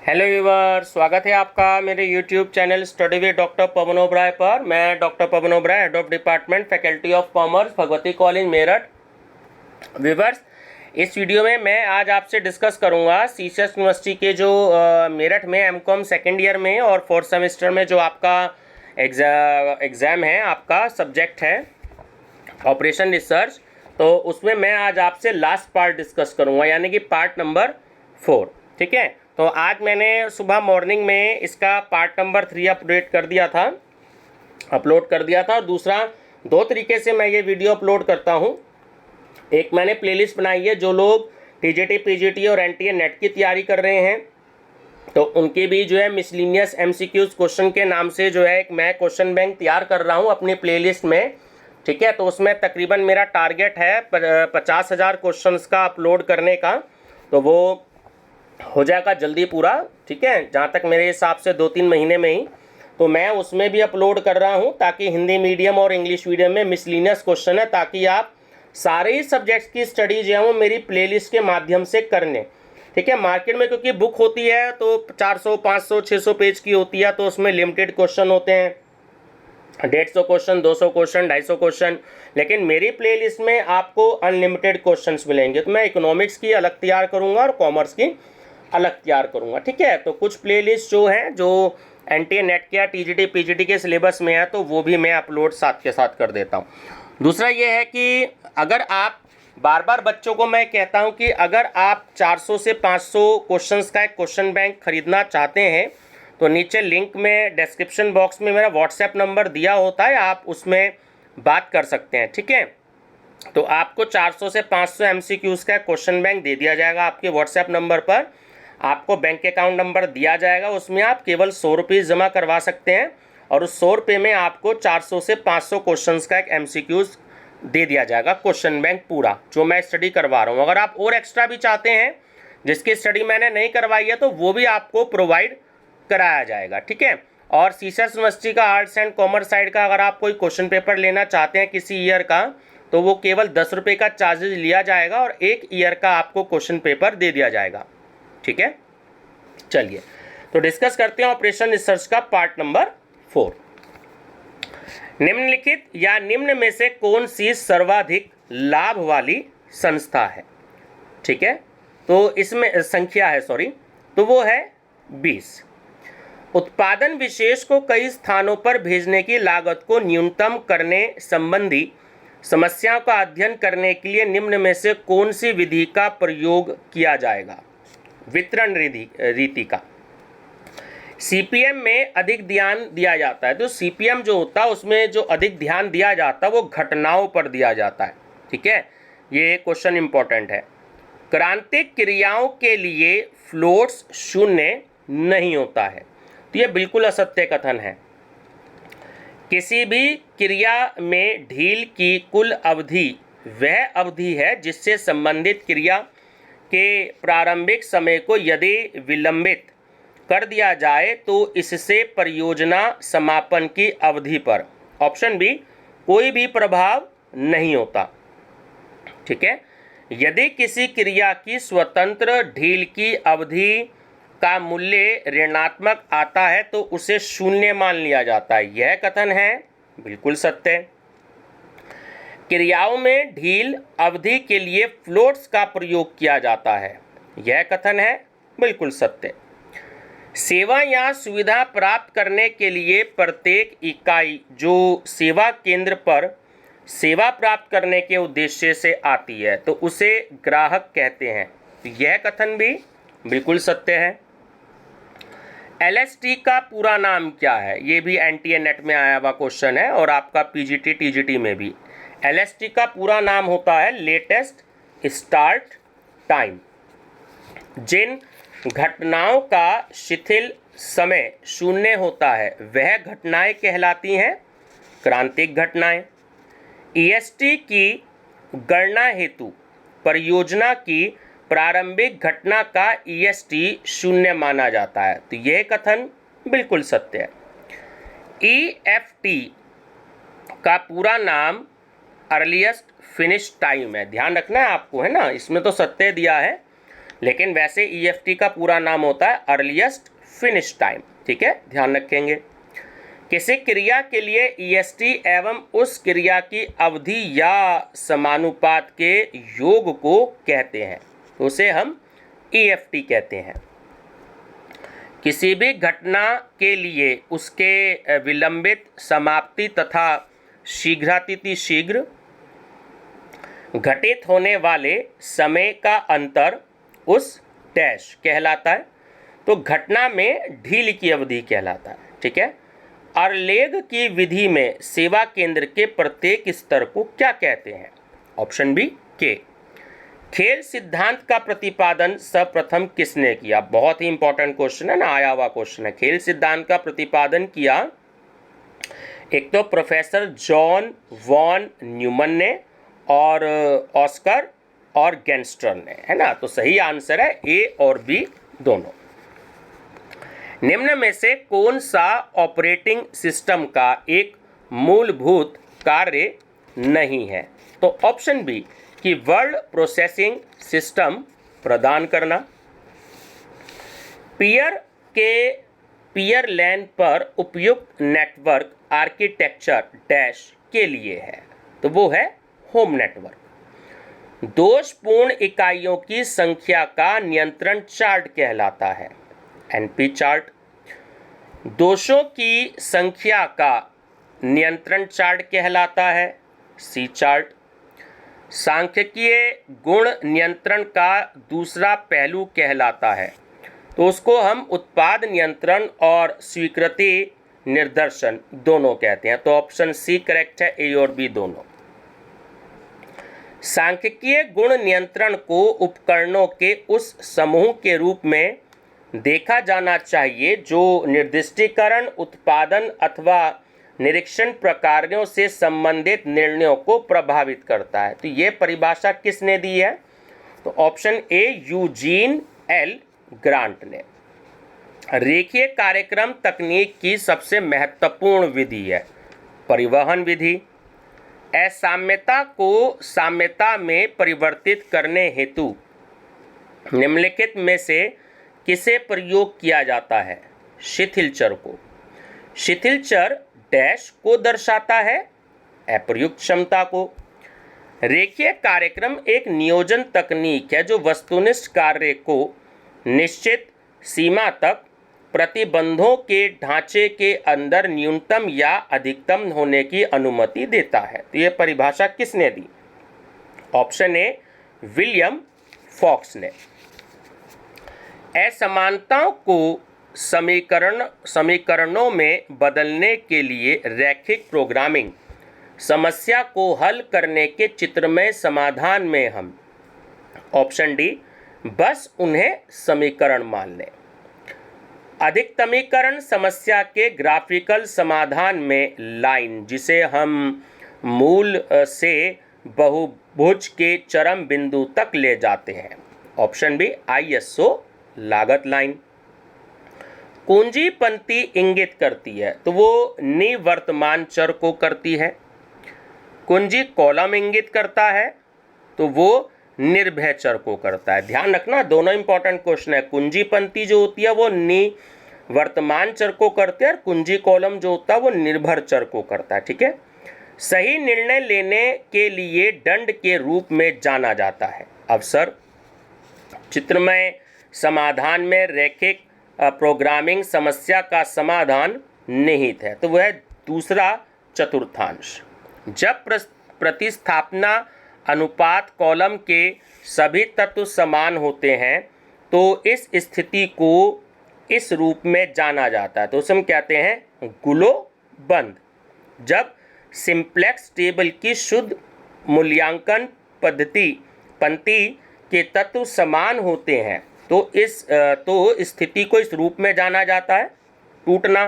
Hello viewer, स्वागत है आपका मेरे YouTube channel study with doctor Pawan Oberoi पर। मैं doctor Pawan Oberoi, head of department faculty of commerce, Bhagwati college Meerut. Viewers, इस वीडियो में मैं आज आपसे डिस्कस करूंगा सीसीएस यूनिवर्सिटी के जो मेरठ में एमकॉम सेकेंड ईयर में और फोर्थ सेमेस्टर में जो आपका एग्ज़ाम है, आपका सब्जेक्ट है ऑपरेशन रिसर्च। तो उसमें मैं आज आपसे लास्ट पार्ट डिस्कस करूंगा, यानी कि पार्ट नंबर 4। ठीक है, तो आज मैंने सुबह मॉर्निंग में इसका पार्ट नंबर 3 अपलोड कर दिया था। और दूसरा, दो तरीके से मैं ये वीडियो अपलोड करता हूँ। एक मैंने प्लेलिस्ट बनाई है, जो लोग टीजीटी, पीजीटी और एनटीए नेट की तैयारी कर रहे हैं तो उनके भी जो है मिसलिनियस एमसीक्यूज क्वेश्चन के नाम से जो है एक मैं क्वेश्चन बैंक तैयार कर रहा हूँ अपनी प्लेलिस्ट में। ठीक है, तो उसमें तकरीबन मेरा टारगेट है 50,000 क्वेश्चंस का अपलोड करने का, तो वो हो जाएगा जल्दी पूरा। ठीक है, जहाँ तक मेरे हिसाब से 2-3 महीने में ही। तो मैं उसमें भी अपलोड कर रहा हूँ ताकि हिंदी मीडियम और इंग्लिश मीडियम में मिसलिनियस क्वेश्चन है, ताकि आप सारे ही सब्जेक्ट्स की स्टडी जो है वो मेरी प्लेलिस्ट के माध्यम से कर लें। ठीक है, मार्केट में क्योंकि बुक होती है तो 400, 500, 600 पेज की होती है, तो उसमें लिमिटेड क्वेश्चन होते हैं, 150 क्वेश्चन, 200 क्वेश्चन, 250 क्वेश्चन। लेकिन मेरी प्लेलिस्ट में आपको अनलिमिटेड क्वेश्चंस मिलेंगे। तो मैं इकोनॉमिक्स की अलग तैयार करूंगा और कॉमर्स की अलग तैयार करूंगा। ठीक है, तो कुछ प्लेलिस्ट जो हैं जो एनटीए नेट के या टीजीटी पीजीटी के सिलेबस में है, तो वो भी मैं अपलोड साथ के साथ कर देता हूँ। दूसरा ये है कि अगर आप बार बार बच्चों को मैं कहता हूँ कि अगर आप 400 से 500 क्वेश्चंस का एक क्वेश्चन बैंक खरीदना चाहते हैं तो नीचे लिंक में डिस्क्रिप्शन बॉक्स में मेरा व्हाट्सएप नंबर दिया होता है, आप उसमें बात कर सकते हैं। ठीक है, तो आपको 400 से 500 एमसीक्यूज का क्वेश्चन बैंक दे दिया जाएगा आपके व्हाट्सएप नंबर पर। आपको बैंक अकाउंट नंबर दिया जाएगा, उसमें आप केवल 100 रुपये जमा करवा सकते हैं और उस 100 रुपये में आपको 400 से 500 क्वेश्चंस का एक एमसीक्यूज दे दिया जाएगा, क्वेश्चन बैंक पूरा जो मैं स्टडी करवा रहा हूँ। अगर आप और एक्स्ट्रा भी चाहते हैं जिसकी स्टडी मैंने नहीं करवाई है, तो वो भी आपको प्रोवाइड कराया जाएगा। ठीक है, और सीसीएस यूनिवर्सिटी का आर्ट्स एंड कॉमर्स साइड का अगर आप कोई क्वेश्चन पेपर लेना चाहते हैं किसी ईयर का, तो वो केवल 10 रुपये का चार्जेज लिया जाएगा और 1 ईयर का आपको क्वेश्चन पेपर दे दिया जाएगा। ठीक है, चलिए तो डिस्कस करते हैं ऑपरेशन रिसर्च का पार्ट नंबर 4। निम्नलिखित या निम्न में से कौन सी सर्वाधिक लाभ वाली संस्था है? ठीक है, तो इसमें संख्या है, तो वो है 20। उत्पादन विशेष को कई स्थानों पर भेजने की लागत को न्यूनतम करने संबंधी समस्याओं का अध्ययन करने के लिए निम्न में से कौन सी विधि का प्रयोग किया जाएगा? वितरण रीति का। सीपीएम में अधिक ध्यान दिया जाता है, तो सीपीएम जो होता है उसमें जो अधिक ध्यान दिया जाता है वो घटनाओं पर दिया जाता है। ठीक है, ये क्वेश्चन इंपॉर्टेंट है। क्रांतिक क्रियाओं के लिए फ्लोट्स शून्य नहीं होता है, तो यह बिल्कुल असत्य कथन है। किसी भी क्रिया में ढील की कुल अवधि वह अवधि है जिससे संबंधित क्रिया के प्रारंभिक समय को यदि विलंबित कर दिया जाए तो इससे परियोजना समापन की अवधि पर, ऑप्शन बी, कोई भी प्रभाव नहीं होता। ठीक है, यदि किसी क्रिया की स्वतंत्र ढील की अवधि का मूल्य ऋणात्मक आता है तो उसे शून्य मान लिया जाता है, यह कथन है बिल्कुल सत्य। क्रियाओं में ढील अवधि के लिए फ्लोट्स का प्रयोग किया जाता है, यह कथन है बिल्कुल सत्य। सेवा या सुविधा प्राप्त करने के लिए प्रत्येक इकाई जो सेवा केंद्र पर सेवा प्राप्त करने के उद्देश्य से आती है तो उसे ग्राहक कहते हैं, यह कथन भी बिल्कुल सत्य है। एलएसटी का पूरा नाम क्या है? ये भी एनटीए नेट में आया हुआ क्वेश्चन है और आपका पीजीटी टीजीटी में भी। एलएसटी का पूरा नाम होता है लेटेस्ट स्टार्ट टाइम। जिन घटनाओं का शिथिल समय शून्य होता है वह घटनाएं कहलाती हैं क्रांतिक घटनाएं। ईएसटी की गणना हेतु परियोजना की प्रारंभिक घटना का ईएसटी शून्य माना जाता है, तो यह कथन बिल्कुल सत्य है। ईएफटी का पूरा नाम अर्लीस्ट फिनिश टाइम है, ध्यान रखना है आपको, है ना, इसमें तो सत्य दिया है। लेकिन वैसे ईएफटी का पूरा नाम होता है अर्लीस्ट फिनिश टाइम। ठीक है, ध्यान रखेंगे। किसी क्रिया के लिए ईएसटी एवं उस क्रिया की अवधि या समानुपात के योग को कहते हैं, तो उसे हम ईएफटी कहते हैं। किसी भी घटना के लिए उसके विलंबित, समाप्ति तथा शीघ्रातिशीघ्र घटित होने वाले समय का अंतर उस डैश कहलाता है। तो घटना में ढील की अवधि कहलाता है। ठीक है, अरलेग की विधि में सेवा केंद्र के प्रत्येक स्तर को क्या कहते हैं? ऑप्शन बी के। खेल सिद्धांत का प्रतिपादन सर्वप्रथम किसने किया? बहुत ही इंपॉर्टेंट क्वेश्चन है ना, आया हुआ क्वेश्चन है। खेल सिद्धांत का प्रतिपादन किया एक तो प्रोफेसर जॉन वॉन न्यूमन ने और ऑस्कर और गेंस्टर ने, है ना। तो सही आंसर है ए और बी दोनों। निम्न में से कौन सा ऑपरेटिंग सिस्टम का एक मूलभूत कार्य नहीं है? तो ऑप्शन बी कि वर्ड प्रोसेसिंग सिस्टम प्रदान करना। पीयर लैन पर उपयुक्त नेटवर्क आर्किटेक्चर डैश के लिए है, तो वो है होम नेटवर्क। दोषपूर्ण इकाइयों की संख्या का नियंत्रण चार्ट कहलाता है, एनपी चार्ट। दोषों की संख्या का नियंत्रण चार्ट कहलाता है, सी चार्ट। सांख्यिकीय गुण नियंत्रण का दूसरा पहलू कहलाता है, तो उसको हम उत्पाद नियंत्रण और स्वीकृति निर्देशन दोनों कहते हैं। तो ऑप्शन सी करेक्ट है, ए और बी दोनों। सांख्यिकीय गुण नियंत्रण को उपकरणों के उस समूह के रूप में देखा जाना चाहिए जो निर्दिष्टीकरण, उत्पादन अथवा निरीक्षण प्रकारों से संबंधित निर्णयों को प्रभावित करता है। तो ये परिभाषा किसने दी है? तो option A Eugene L grant ने। रेखीय कार्यक्रम तकनीक की सबसे महत्वपूर्ण विधि है परिवहन विधि। असाम्यता को साम्यता में परिवर्तित करने हेतु निम्नलिखित में से किसे प्रयोग किया जाता है? शिथिल चर को। शिथिल चर डैश को दर्शाता है? अप्रयुक्त क्षमता को। रेखीय कार्यक्रम एक नियोजन तकनीक है जो वस्तुनिष्ठ कार्य को निश्चित सीमा तक प्रतिबंधों के ढांचे के अंदर न्यूनतम या अधिकतम होने की अनुमति देता है। तो ये परिभाषा किसने दी? ऑप्शन ए विलियम फॉक्स ने। असमानताओं को समीकरणों में बदलने के लिए रैखिक प्रोग्रामिंग समस्या को हल करने के चित्रमय समाधान में हम, ऑप्शन डी, बस उन्हें समीकरण मान लें। अधिकतमीकरण समस्या के ग्राफिकल समाधान में लाइन, जिसे हम मूल से बहुभुज के चरम बिंदु तक ले जाते हैं, ऑप्शन बी आईएसओ लागत लाइन। कुंजी पंक्ति इंगित करती है, तो वो निवर्तमान चर को करती है। कुंजी कॉलम इंगित करता है, तो वो निर्भय चर को करता है। ध्यान रखना, दोनों इंपॉर्टेंट क्वेश्चन है। कुंजी पंक्ति जो होती है वो निवर्तमान चर को करती है और कुंजी कॉलम जो होता है वो निर्भर चर को करता है। ठीक है, सही निर्णय लेने के लिए दंड के रूप में जाना जाता है अवसर। चित्रमय समाधान में रैखिक प्रोग्रामिंग समस्या का समाधान निहित है, तो वह दूसरा चतुर्थांश। जब प्रतिस्थापना अनुपात कॉलम के सभी तत्व समान होते हैं तो इस स्थिति को इस रूप में जाना जाता है, तो उसे हम कहते हैं गुलो बंद। जब सिंप्लेक्स टेबल की शुद्ध मूल्यांकन पंक्ति के तत्व समान होते हैं तो स्थिति को इस रूप में जाना जाता है टूटना।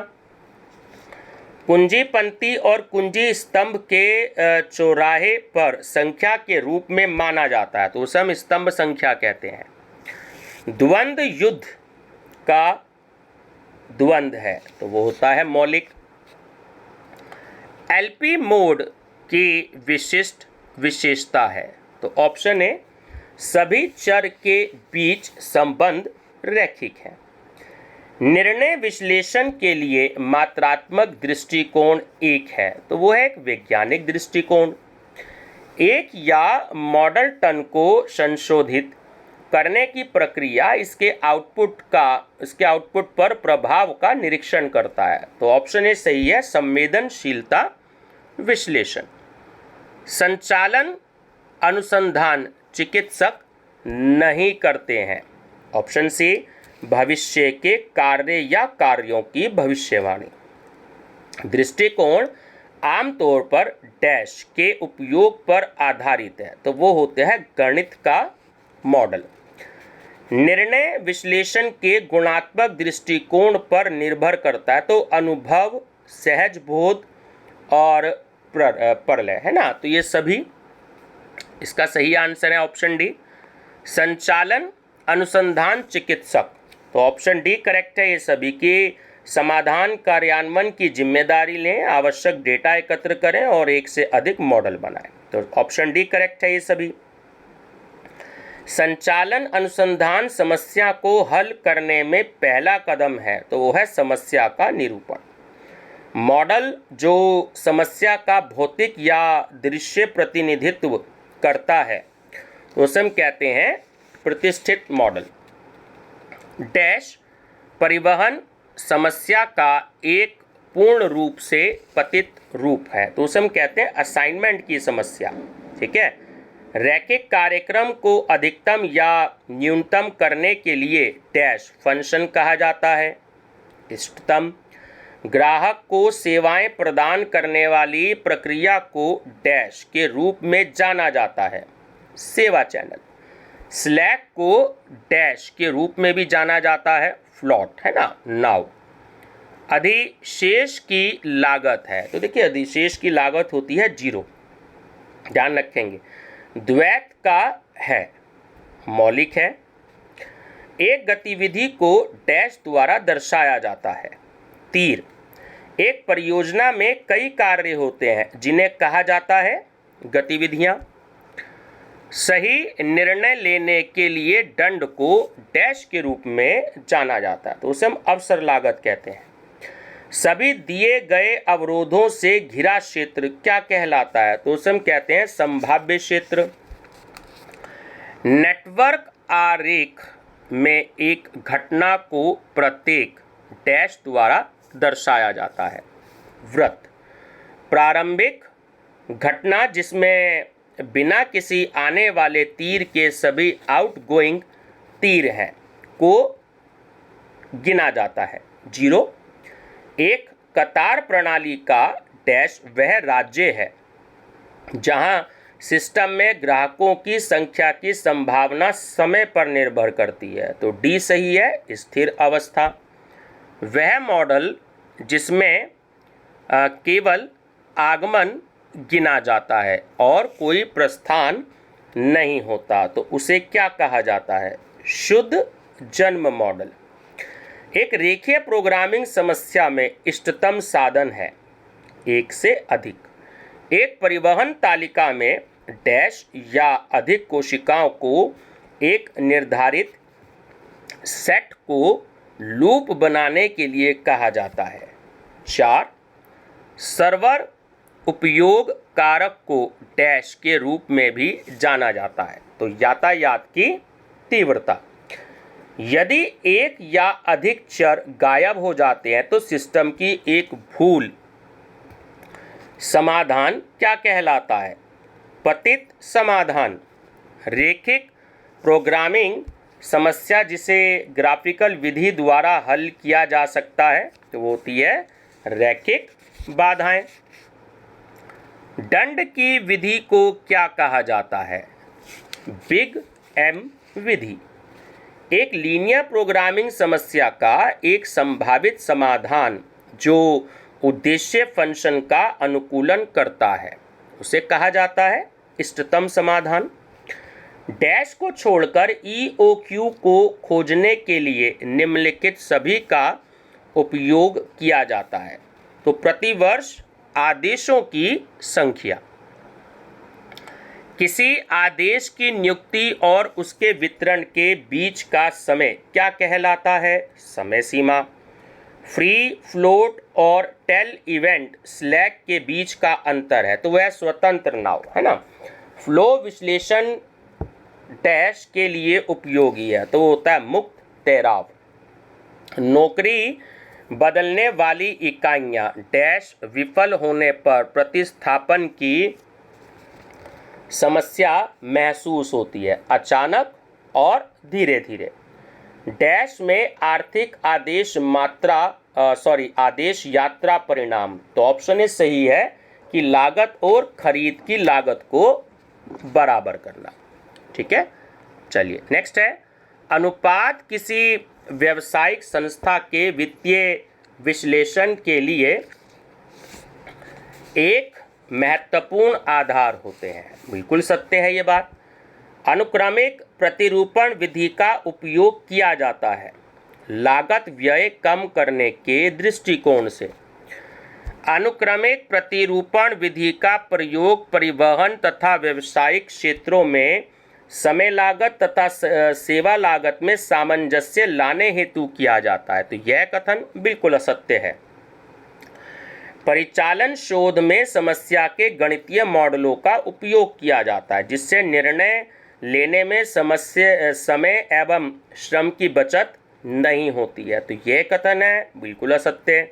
कुंजी पंक्ति और कुंजी स्तंभ के चौराहे पर संख्या के रूप में माना जाता है, तो उसे हम स्तंभ संख्या कहते हैं। द्वंद्व युद्ध का द्वंद्व है, तो वो होता है मौलिक। एलपी मोड की विशिष्ट विशेषता है, तो ऑप्शन ए सभी चर के बीच संबंध रैखिक है। निर्णय विश्लेषण के लिए मात्रात्मक दृष्टिकोण एक है, तो वो है एक वैज्ञानिक दृष्टिकोण। एक या मॉडल टन को संशोधित करने की प्रक्रिया इसके आउटपुट पर प्रभाव का निरीक्षण करता है। तो ऑप्शन ए सही है, संवेदनशीलता विश्लेषण। संचालन अनुसंधान चिकित्सक नहीं करते हैं। ऑप्शन सी, भविष्य के कार्य या कार्यों की भविष्यवाणी। दृष्टिकोण आमतौर पर डैश के उपयोग पर आधारित है, तो वो होते हैं गणित का मॉडल। निर्णय विश्लेषण के गुणात्मक दृष्टिकोण पर निर्भर करता है, तो अनुभव, सहज बोध और प्रलय है ना। तो ये सभी, इसका सही आंसर है ऑप्शन डी, संचालन अनुसंधान चिकित्सक। तो ऑप्शन डी करेक्ट है। ये सभी की समाधान कार्यान्वयन की जिम्मेदारी लें, आवश्यक डेटा एकत्र करें और एक से अधिक मॉडल बनाएं। तो ऑप्शन डी करेक्ट है ये सभी। संचालन अनुसंधान समस्या को हल करने में पहला कदम है, तो वो है समस्या का निरूपण। मॉडल जो समस्या का भौतिक या दृश्य प्रतिनिधित्व करता है, तो उसे हम कहते हैं प्रतिष्ठित मॉडल। डैश परिवहन समस्या का एक पूर्ण रूप से पतित रूप है, तो उसे हम कहते हैं असाइनमेंट की समस्या। ठीक है। रैखिक कार्यक्रम को अधिकतम या न्यूनतम करने के लिए डैश फंक्शन कहा जाता है। इष्टतम ग्राहक को सेवाएं प्रदान करने वाली प्रक्रिया को डैश के रूप में जाना जाता है, सेवा चैनल। स्लैक को डैश के रूप में भी जाना जाता है, फ्लॉट है ना, नाव। अधिशेष की लागत है, तो देखिए अधिशेष की लागत होती है 0, ध्यान रखेंगे। द्वैत का है, मौलिक है। एक गतिविधि को डैश द्वारा दर्शाया जाता है। तीर, एक परियोजना में कई कार्य होते हैं जिन्हें कहा जाता है गतिविधियां। सही निर्णय लेने के लिए दंड को डैश के रूप में जाना जाता है, तो उसे हम अवसर लागत कहते हैं। सभी दिए गए अवरोधों से घिरा क्षेत्र क्या कहलाता है, तो उसे हम कहते हैं संभाव्य क्षेत्र। नेटवर्क आरेख में एक घटना को प्रत्येक डैश द्वारा दर्शाया जाता है। वृत्त, प्रारंभिक घटना जिसमें बिना किसी आने वाले तीर के सभी आउटगोइंग तीर हैं को गिना जाता है। 0, एक कतार प्रणाली का डैश वह राज्य है जहां सिस्टम में ग्राहकों की संख्या की संभावना समय पर निर्भर करती है, तो डी सही है, स्थिर अवस्था। वह मॉडल जिसमें केवल आगमन गिना जाता है और कोई प्रस्थान नहीं होता, तो उसे क्या कहा जाता है, शुद्ध जन्म मॉडल। एक रेखीय प्रोग्रामिंग समस्या में इष्टतम साधन है एक से अधिक। एक परिवहन तालिका में डैश या अधिक कोशिकाओं को एक निर्धारित सेट को लूप बनाने के लिए कहा जाता है। 4, सर्वर उपयोग कारक को डैश के रूप में भी जाना जाता है, तो यातायात की तीव्रता। यदि एक या अधिक चर गायब हो जाते हैं तो सिस्टम की एक भूल समाधान क्या कहलाता है, पतित समाधान। रैखिक प्रोग्रामिंग समस्या जिसे ग्राफिकल विधि द्वारा हल किया जा सकता है, तो वो होती है रैखिक बाधाएं। दंड की विधि को क्या कहा जाता है, बिग एम विधि। एक लीनियर प्रोग्रामिंग समस्या का एक संभावित समाधान जो उद्देश्य फंक्शन का अनुकूलन करता है, उसे कहा जाता है इष्टतम समाधान। डैश को छोड़कर EOQ को खोजने के लिए निम्नलिखित सभी का उपयोग किया जाता है, तो प्रतिवर्ष आदेशों की संख्या। किसी आदेश की नियुक्ति और उसके वितरण के बीच का समय क्या कहलाता है? समय सीमा। फ्री फ्लोट और टेल इवेंट स्लैक के बीच का अंतर है तो वह स्वतंत्र नाव है ना। फ्लो विश्लेषण डैश के लिए उपयोगी है तो वो होता है मुक्त तैराव। नौकरी बदलने वाली इकाइयां डैश विफल होने पर प्रतिस्थापन की समस्या महसूस होती है, अचानक और धीरे धीरे। डैश में आर्थिक आदेश आदेश यात्रा परिणाम। तो ऑप्शन ए सही है कि लागत और खरीद की लागत को बराबर करना। ठीक है, चलिए नेक्स्ट है अनुपात किसी व्यावसायिक संस्था के वित्तीय विश्लेषण के लिए एक महत्वपूर्ण आधार होते हैं। बिल्कुल सत्य है ये बात। अनुक्रमिक प्रतिरूपण विधि का उपयोग किया जाता है लागत व्यय कम करने के दृष्टिकोण से। अनुक्रमिक प्रतिरूपण विधि का प्रयोग परिवहन तथा व्यावसायिक क्षेत्रों में समय लागत तथा सेवा लागत में सामंजस्य लाने हेतु किया जाता है तो यह कथन बिल्कुल असत्य है। परिचालन शोध में समस्या के गणितीय मॉडलों का उपयोग किया जाता है जिससे निर्णय लेने में समय एवं श्रम की बचत नहीं होती है तो यह कथन है बिल्कुल असत्य।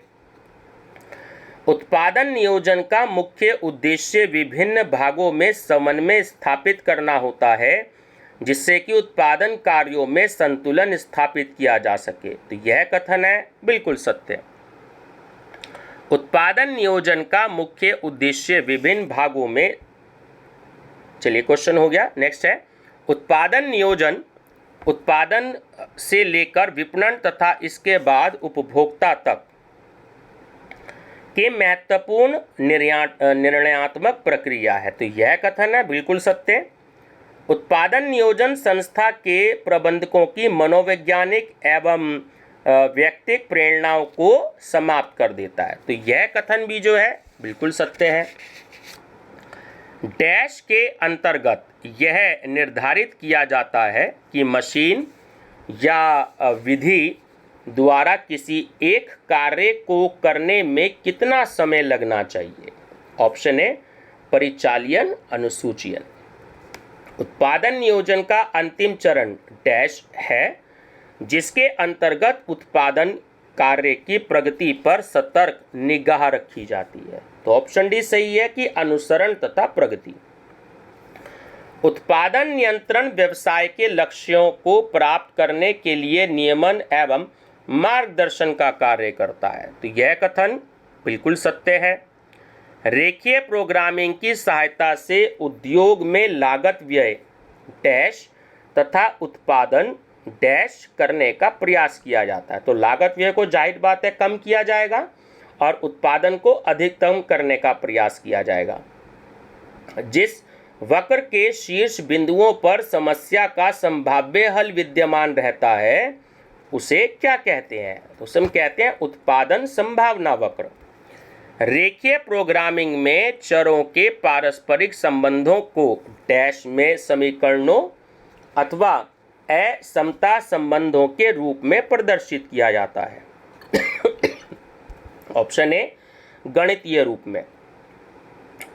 उत्पादन नियोजन का मुख्य उद्देश्य विभिन्न भागों में समन्वय स्थापित करना होता है जिससे कि उत्पादन कार्यों में संतुलन स्थापित किया जा सके तो यह कथन है बिल्कुल सत्य। उत्पादन नियोजन का मुख्य उद्देश्य विभिन्न भागों में, चलिए क्वेश्चन हो गया। नेक्स्ट है उत्पादन नियोजन उत्पादन से लेकर विपणन तथा इसके बाद उपभोक्ता तक के महत्वपूर्ण निर्णयात्मक प्रक्रिया है तो यह कथन है बिल्कुल सत्य। उत्पादन नियोजन संस्था के प्रबंधकों की मनोवैज्ञानिक एवं व्यक्तिक प्रेरणाओं को समाप्त कर देता है तो यह कथन भी जो है बिल्कुल सत्य है। डैश के अंतर्गत यह निर्धारित किया जाता है कि मशीन या विधि द्वारा किसी एक कार्य को करने में कितना समय लगना चाहिए। ऑप्शन ए परिचालन अनुसूचीयन। उत्पादन नियोजन का अंतिम चरण डैश है जिसके अंतर्गत उत्पादन कार्य की प्रगति पर सतर्क निगाह रखी जाती है तो ऑप्शन डी सही है कि अनुसरण तथा प्रगति। उत्पादन नियंत्रण व्यवसाय के लक्ष्यों को प्राप्त करने के लिए नियमन एवं मार्गदर्शन का कार्य करता है तो यह कथन बिल्कुल सत्य है। रेखीय प्रोग्रामिंग की सहायता से उद्योग में लागत व्यय डैश तथा उत्पादन डैश करने का प्रयास किया जाता है तो लागत व्यय को जाहिर बात है कम किया जाएगा और उत्पादन को अधिकतम करने का प्रयास किया जाएगा। जिस वक्र के शीर्ष बिंदुओं पर समस्या का संभाव्य हल विद्यमान रहता है उसे क्या कहते हैं तो उसे हम कहते हैं उत्पादन संभावना वक्र। रेखीय प्रोग्रामिंग में चरों के पारस्परिक संबंधों को डैश में समीकरणों अथवा असमता संबंधों के रूप में प्रदर्शित किया जाता है। ऑप्शन ए गणितीय रूप में।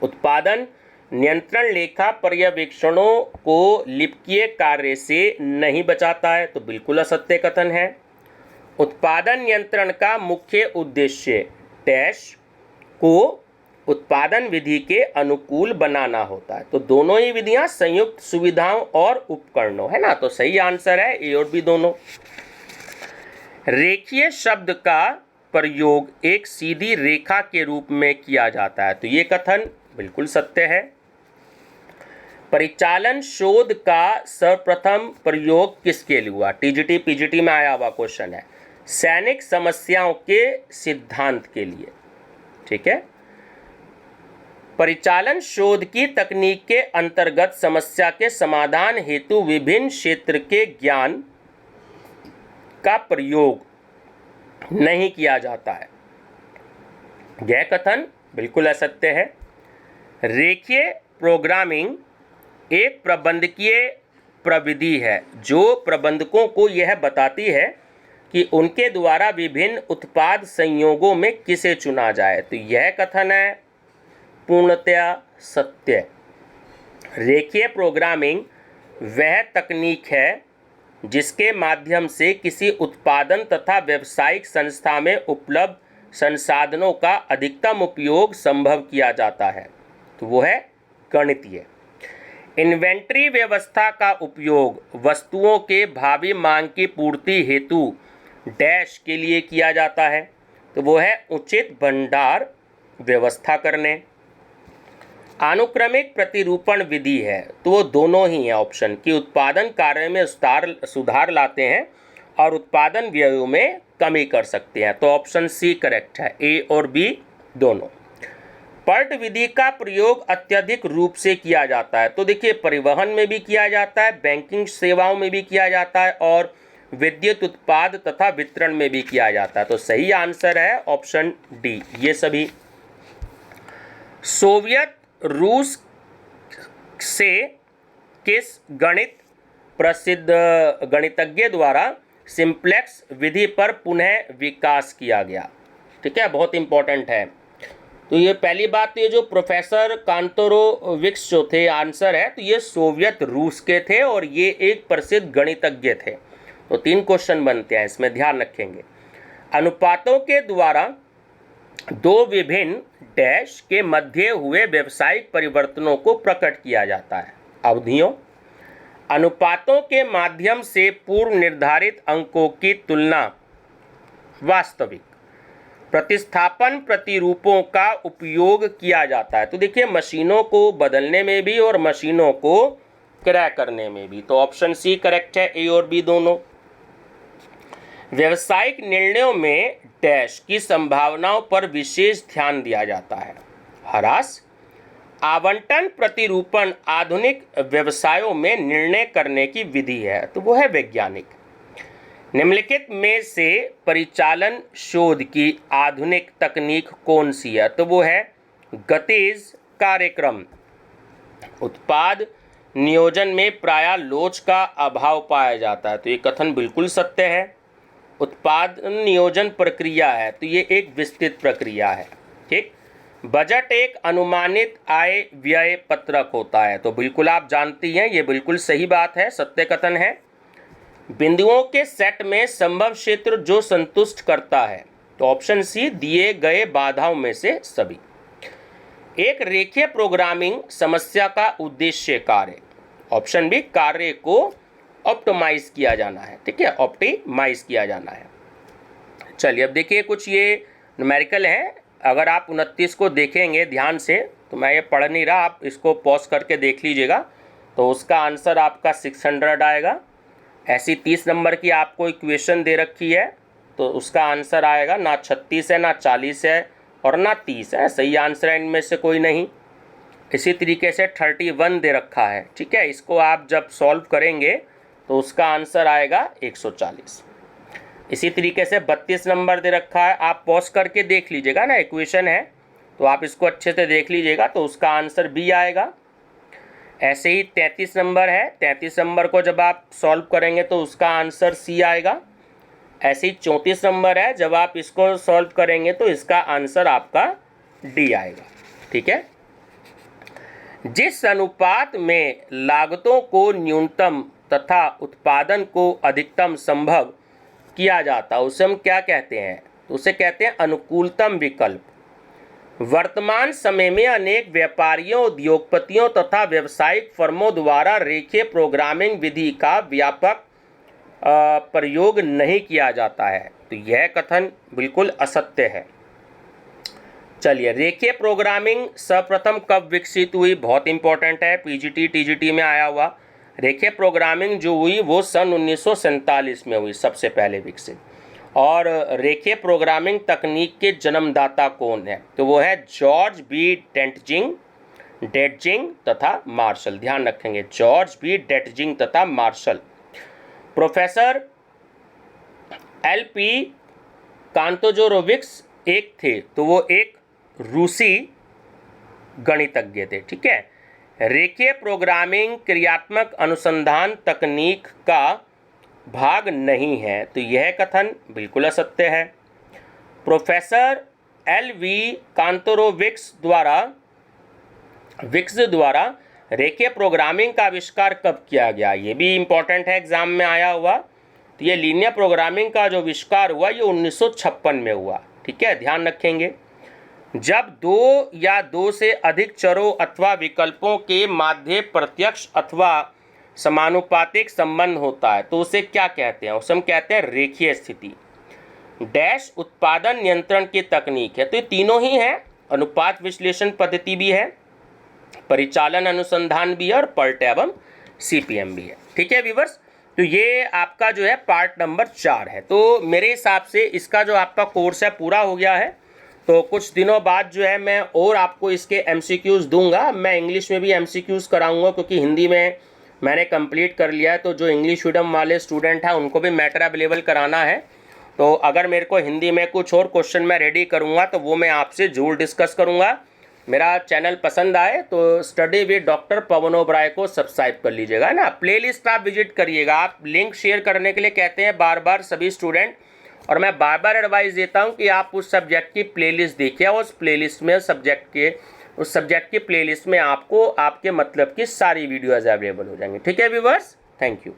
उत्पादन नियंत्रण लेखा पर्यवेक्षणों को लिपिकीय कार्य से नहीं बचाता है तो बिल्कुल असत्य कथन है। उत्पादन नियंत्रण का मुख्य उद्देश्य डैश को उत्पादन विधि के अनुकूल बनाना होता है तो दोनों ही विधियां संयुक्त सुविधाओं और उपकरणों है ना तो सही आंसर है ए और बी दोनों। रेखीय शब्द का प्रयोग एक सीधी रेखा के रूप में किया जाता है तो ये कथन बिल्कुल सत्य है। परिचालन शोध का सर्वप्रथम प्रयोग किसके लिए हुआ? टीजीटी पीजीटी में आया हुआ क्वेश्चन है। सैनिक समस्याओं के सिद्धांत के लिए। ठीक है, परिचालन शोध की तकनीक के अंतर्गत समस्या के समाधान हेतु विभिन्न क्षेत्र के ज्ञान का प्रयोग नहीं किया जाता है। यह कथन बिल्कुल असत्य है। रेखीय प्रोग्रामिंग एक प्रबंधकीय प्रविधि है जो प्रबंधकों को यह बताती है कि उनके द्वारा विभिन्न उत्पाद संयोगों में किसे चुना जाए। तो यह कथन है पूर्णतया सत्य। रेखीय प्रोग्रामिंग वह तकनीक है जिसके माध्यम से किसी उत्पादन तथा व्यावसायिक संस्था में उपलब्ध संसाधनों का अधिकतम उपयोग संभव किया जाता है। तो वो है गणितीय। इन्वेंट्री व्यवस्था का उपयोग वस्तुओं के भावी मांग की पूर्ति हेतु डैश के लिए किया जाता है। तो वो है उचित भंडार व्यवस्था करने। अनुक्रमिक प्रतिरूपण विधि है, तो वो दोनों ही हैं ऑप्शन कि उत्पादन कार्य में सुधार लाते हैं और उत्पादन व्ययों में कमी कर सकते हैं। तो ऑप्शन सी करेक्ट है, ए और बी दोनों। पर्ट विधि का प्रयोग अत्यधिक रूप से किया जाता है। तो देखिए परिवहन में भी किया जाता है, बैंकिंग सेवाओं में भी किया जाता है और विद्युत उत्पाद तथा वितरण में भी किया जाता है। तो सही आंसर है ऑप्शन डी, ये सभी। सोवियत रूस से किस गणित प्रसिद्ध गणितज्ञ द्वारा सिंप्लेक्स विधि पर पुनः विकास किया गया? ठीक है, बहुत इंपॉर्टेंट है। तो ये पहली बात, ये जो प्रोफेसर कांतोरोविक्स जो थे, आंसर है तो ये सोवियत रूस के थे और ये एक प्रसिद्ध गणितज्ञ थे। तो 3 क्वेश्चन बनते हैं, इसमें ध्यान रखेंगे। अनुपातों के द्वारा दो विभिन्न डैश के मध्य हुए व्यावसायिक परिवर्तनों को प्रकट किया जाता है। अवधियों, अनुपातों के माध्यम से पूर्व निर्धारित अंकों की तुलना, वास्तविक प्रतिस्थापन प्रतिरूपों का उपयोग किया जाता है। तो देखिए मशीनों को बदलने में भी और मशीनों को क्रय करने में भी। तो ऑप्शन सी करेक्ट है, ए और बी दोनों। व्यवसायिक निर्णयों में डैश की संभावनाओं पर विशेष ध्यान दिया जाता है। ह्रास, आवंटन प्रतिरूपण आधुनिक व्यवसायों में निर्णय करने की विधि है। तो वो है वैज्ञानिक। निम्नलिखित में से परिचालन शोध की आधुनिक तकनीक कौन सी है? तो वो है गतिज कार्यक्रम। उत्पाद नियोजन में प्रायः लोच का अभाव पाया जाता है। तो ये कथन बिल्कुल सत्य है। उत्पाद नियोजन प्रक्रिया है, तो ये एक विस्तृत प्रक्रिया है। ठीक। बजट एक अनुमानित आय व्यय पत्रक होता है। तो बिल्कुल आप जानती हैं, ये बिल्कुल सही बात है, सत्य कथन है। बिंदुओं के सेट में संभव क्षेत्र जो संतुष्ट करता है। तो ऑप्शन सी, दिए गए बाधाओं में से सभी। एक रेखीय प्रोग्रामिंग समस्या का उद्देश्य कार्य। ऑप्शन बी, कार्य को ऑप्टिमाइज किया जाना है। ठीक है, ऑप्टिमाइज किया जाना है। चलिए अब देखिए कुछ ये न्यूमेरिकल हैं। अगर आप 29 को देखेंगे ध्यान से, तो मैं ये पढ़ नहीं रहा, आप इसको पॉज करके देख लीजिएगा। तो उसका आंसर आपका 600 आएगा। ऐसी 30 नंबर की आपको इक्वेशन दे रखी है, तो उसका आंसर आएगा ना 36 है, ना 40 है और ना 30 है। सही आंसर है इनमें से कोई नहीं। इसी तरीके से 31 दे रखा है। ठीक है, इसको आप जब सॉल्व करेंगे तो उसका आंसर आएगा 140। इसी तरीके से 32 नंबर दे रखा है, आप पॉज करके देख लीजिएगा ना, इक्वेशन है तो आप इसको अच्छे से देख लीजिएगा, तो उसका आंसर बी आएगा। ऐसे ही 33 नंबर है, 33 नंबर को जब आप सॉल्व करेंगे तो उसका आंसर सी आएगा। ऐसे ही 34 नंबर है, जब आप इसको सॉल्व करेंगे तो इसका आंसर आपका डी आएगा। ठीक है, जिस अनुपात में लागतों को न्यूनतम तथा उत्पादन को अधिकतम संभव किया जाता है उसे हम क्या कहते हैं? तो उसे कहते हैं अनुकूलतम विकल्प। वर्तमान समय में अनेक व्यापारियों, उद्योगपतियों तथा व्यावसायिक फर्मों द्वारा रेखीय प्रोग्रामिंग विधि का व्यापक प्रयोग नहीं किया जाता है। तो यह कथन बिल्कुल असत्य है। चलिए, रेखीय प्रोग्रामिंग सर्वप्रथम कब विकसित हुई? बहुत इंपॉर्टेंट है, पीजीटी टीजीटी में आया हुआ। रेखीय प्रोग्रामिंग जो हुई वो सन 1947 में हुई, सबसे पहले विकसित। और रेखीय प्रोग्रामिंग तकनीक के जन्मदाता कौन है? तो वो है जॉर्ज बी डेटजिंग तथा मार्शल। ध्यान रखेंगे, जॉर्ज बी डेटजिंग तथा मार्शल। Professor LP. कांतोजोरोविक्स एक थे, तो वो एक रूसी गणितज्ञ थे। ठीक है, रेखीय प्रोग्रामिंग क्रियात्मक अनुसंधान तकनीक का भाग नहीं है। तो यह कथन बिल्कुल असत्य है। प्रोफेसर एल.वी. कांतोरोविक्स द्वारा रेखीय प्रोग्रामिंग का आविष्कार कब किया गया? ये भी इम्पोर्टेंट है, एग्जाम में आया हुआ। तो ये लीनियर प्रोग्रामिंग का जो आविष्कार हुआ ये 1956 में हुआ। ठीक है, ध्यान रखेंगे। जब दो या दो से अधिक चरों अथवा विकल्पों के माध्य प्रत्यक्ष अथवा समानुपातिक संबंध होता है तो उसे क्या कहते हैं? उसे हम कहते हैं रेखीय स्थिति। डैश उत्पादन नियंत्रण की तकनीक है। तो ये तीनों ही हैं, अनुपात विश्लेषण पद्धति भी है, परिचालन अनुसंधान भी है और पर्ट एवं सीपीएम भी है। ठीक है व्यूअर्स, तो ये आपका जो है पार्ट नंबर 4 है। तो मेरे हिसाब से इसका जो आपका कोर्स है पूरा हो गया है। तो कुछ दिनों बाद जो है मैं और आपको इसके एमसीक्यूज़ दूंगा। मैं इंग्लिश में भी एमसीक्यूज़ कराऊंगा क्योंकि हिंदी में मैंने कंप्लीट कर लिया है। तो जो इंग्लिश मीडियम वाले स्टूडेंट हैं उनको भी मैटर अवेलेबल कराना है। तो अगर मेरे को हिंदी में कुछ और क्वेश्चन मैं रेडी करूंगा तो वो मैं आपसे जरूर डिस्कस करूंगा। मेरा चैनल पसंद आए तो study with doctor Pawan Oberoi को सब्सक्राइब कर लीजिएगा ना। प्लेलिस्ट आप विजिट करिएगा। आप लिंक शेयर करने के लिए कहते हैं बार बार सभी स्टूडेंट, और मैं बार बार एडवाइस देता हूं कि आप उस सब्जेक्ट की प्लेलिस्ट देखिए। उस प्लेलिस्ट में उस सब्जेक्ट की प्लेलिस्ट में आपको आपके मतलब की सारी वीडियोज़ अवेलेबल हो जाएंगी। ठीक है व्यूअर्स, थैंक यू।